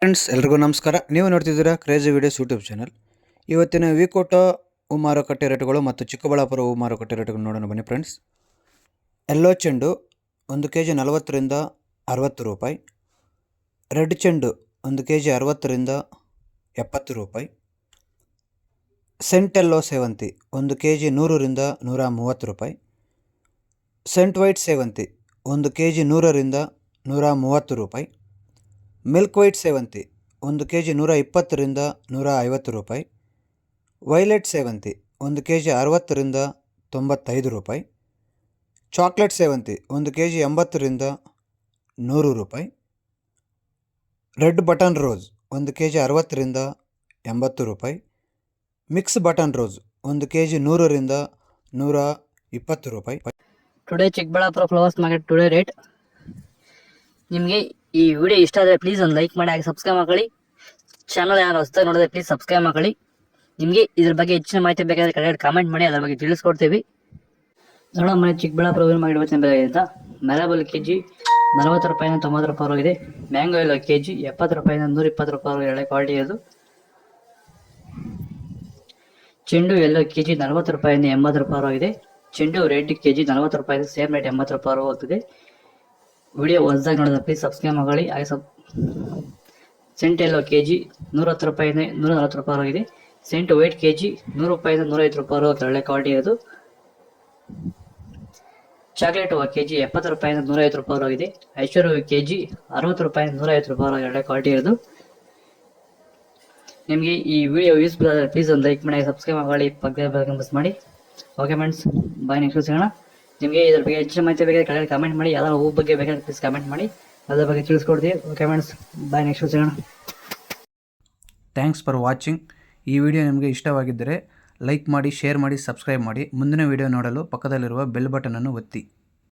Friends ಎಲ್ರಿಗೂ ನಮಸ್ಕಾರ. ನೀವು ನೋಡ್ತಿದ್ದೀರಾ ಕ್ರೇಜಿ ವಿಡಿಯೋಸ್ ಯೂಟ್ಯೂಬ್ ಚಾನಲ್. ಇವತ್ತಿನ ವಿಕೋಟ ಹೂ ಮಾರುಕಟ್ಟೆ ರೇಟುಗಳು ಮತ್ತು ಚಿಕ್ಕಬಳ್ಳಾಪುರ ಹೂ ಮಾರುಕಟ್ಟೆ ರೇಟುಗಳು ನೋಡೋಣ ಬನ್ನಿ ಫ್ರೆಂಡ್ಸ್. ಎಲ್ಲೋ ಚೆಂಡು 1 kg 40ರಿಂದ 60 ರೂಪಾಯಿ. ರೆಡ್ ಚೆಂಡು 1 kg 60ರಿಂದ 70 ರೂಪಾಯಿ. ಸೆಂಟ್ ಎಲ್ಲೋ ಸೇವಂತಿ 1 kg 100ರಿಂದ 130 ರೂಪಾಯಿ. ಸೆಂಟ್ ವೈಟ್ ಸೇವಂತಿ 1 kg 100ರಿಂದ 130 ರೂಪಾಯಿ. ಮಿಲ್ಕ್ ವೈಟ್ ಸೇವಂತಿ 1 kg 120ರಿಂದ 150 ರೂಪಾಯಿ. ವೈಲೆಟ್ ಸೇವಂತಿ 1 kg 60ರಿಂದ 95 ರೂಪಾಯಿ. ಚಾಕ್ಲೇಟ್ ಸೇವಂತಿ 1 kg 80ರಿಂದ 100 ರೂಪಾಯಿ. ರೆಡ್ ಬಟನ್ ರೋಸ್ 1 kg 60ರಿಂದ 80 ರೂಪಾಯಿ. ಮಿಕ್ಸ್ ಬಟನ್ ರೋಸ್ 1 kg 100ರಿಂದ 120 ರೂಪಾಯಿ. Today Chikkaballapur flowers market today rate. ನಿಮಗೆ ಈ ವಿಡಿಯೋ ಇಷ್ಟ ಆದರೆ ಪ್ಲೀಸ್ ಒಂದು ಲೈಕ್ ಮಾಡಿ, ಹಾಗೆ ಸಬ್ಸ್ಕ್ರೈಬ್ ಮಾಡ್ಕೊಳ್ಳಿ. ಚಾನಲ್ ಯಾರು ಹೊಸದಾಗಿ ನೋಡಿದ್ರೆ ಪ್ಲೀಸ್ ಸಬ್ಸ್ಕ್ರೈಬ್ ಮಾಡ್ಕೊಳ್ಳಿ. ನಿಮಗೆ ಇದ್ರ ಬಗ್ಗೆ ಹೆಚ್ಚಿನ ಮಾಹಿತಿ ಬೇಕಾದರೆ ಕೆಳಗಡೆ ಕಾಮೆಂಟ್ ಮಾಡಿ, ಅದರ ಬಗ್ಗೆ ತಿಳಿಸ್ಕೊಡ್ತೀವಿ. ನೋಡೋ ಮನೆ ಚಿಕ್ಕಬಳ್ಳಾಪುರ ಹೂವಿನ ಮಾರ್ಕೆಟ್ ಇವತ್ತಿನ ಬೆಲೆ ಅಂತ ಮ್ಯಾರಬಲ್ kg 40 ರೂಪಾಯಿಂದ 90 ರೂಪಾಯಿ ಇದೆ. ಮ್ಯಾಂಗೋ ಎಲ್ಲ kg 70 ರೂಪಾಯಿಂದ 120 ರೂಪಾಯಿ ಒಳ್ಳೆ ಕ್ವಾಲಿಟಿ ಇರೋದು. ಚೆಂಡು ಎಲ್ಲ kg 40 ರೂಪಾಯಿಂದ 80 ರೂಪಾಯಿ ಇದೆ. ಚೆಂಡು ರೇಟ್ kg 40 ರೂಪಾಯಿಂದ ಸೇಮ್ ರೇಟ್ 80 ರೂಪಾಯಿ ಹೋಗ್ತದೆ. ವಿಡಿಯೋ ಹೊಸದಾಗಿ ನೋಡಿದ್ರೆ ಪ್ಲೀಸ್ ಸಬ್ಸ್ಕ್ರೈಬ್ ಮಾಡಿ, ಹಾಗೆ ಸೆಂಟ್ ಎಲ್ಲೋ kg 110 ರೂಪಾಯಿಂದ 140 ರೂಪಾಯಿ ಇದೆ. ಸೆಂಟ್ ವೈಟ್ kg 100 ರೂಪಾಯಿಂದ 150 ರೂಪಾಯಿ ಒಳ್ಳೆ ಕ್ವಾಲಿಟಿ ಇರೋದು. ಚಾಕ್ಲೇಟ್ ಹೂವು kg 70 ರೂಪಾಯಿಂದ 150 ರೂಪಾಯಿ ಇದೆ. ಐಶ್ವರ್ಯ ಹೂವು kg 60 ರೂಪಾಯಿಂದ 150 ರೂಪಾಯಿ ಒಳ್ಳೆ ಕ್ವಾಲಿಟಿ ಇರೋದು. ನಿಮಗೆ ಈ ವಿಡಿಯೋ ಯೂಸ್ಫುಲ್ ಆದರೆ ಪ್ಲೀಸ್ ಒಂದು ಲೈಕ್ ಮಾಡಿ, ಸಬ್ಸ್ಕ್ರೈಬ್ ಮಾಡಿ, ಪಕ್ಕದ ಮಿಸ್ ಮಾಡಿ. ಓಕೆ ಫ್ರೆಂಡ್ಸ್, ಬಾಯ್. ನೆಕ್ಸ್ಟ್ ಸಿಗೋಣ. ನಿಮಗೆ ಇದ್ರ ಬಗ್ಗೆ ಹೆಚ್ಚಿನ ಮಾಹಿತಿ ಬೇಕಾದ್ರೆ ಕೆಳಗಡೆ ಕಾಮೆಂಟ್ ಮಾಡಿ, ಯಾವ್ದಾದ್ರು ಹೂ ಬಗ್ಗೆ ಬೇಕಾದ್ರೆ ಪ್ಲೀಸ್ ಕಾಮೆಂಟ್ ಮಾಡಿ, ಅದ್ರ ಬಗ್ಗೆ ತಿಳಿಸ್ಕೊಡ್ತೀವಿ. ಓಕೆ ಫ್ರೆಂಡ್ಸ್, ಬಾಯ್. ನೆಕ್ಸ್ಟ್ ಸಿಗೋಣ. Thanks for watching. ಈ ವಿಡಿಯೋ ನಿಮಗೆ ಇಷ್ಟವಾಗಿದ್ದರೆ ಲೈಕ್ ಮಾಡಿ, ಶೇರ್ ಮಾಡಿ, ಸಬ್ಸ್ಕ್ರೈಬ್ ಮಾಡಿ. ಮುಂದಿನ ವಿಡಿಯೋ ನೋಡಲು ಪಕ್ಕದಲ್ಲಿರುವ ಬೆಲ್ ಬಟನನ್ನು ಒತ್ತಿ.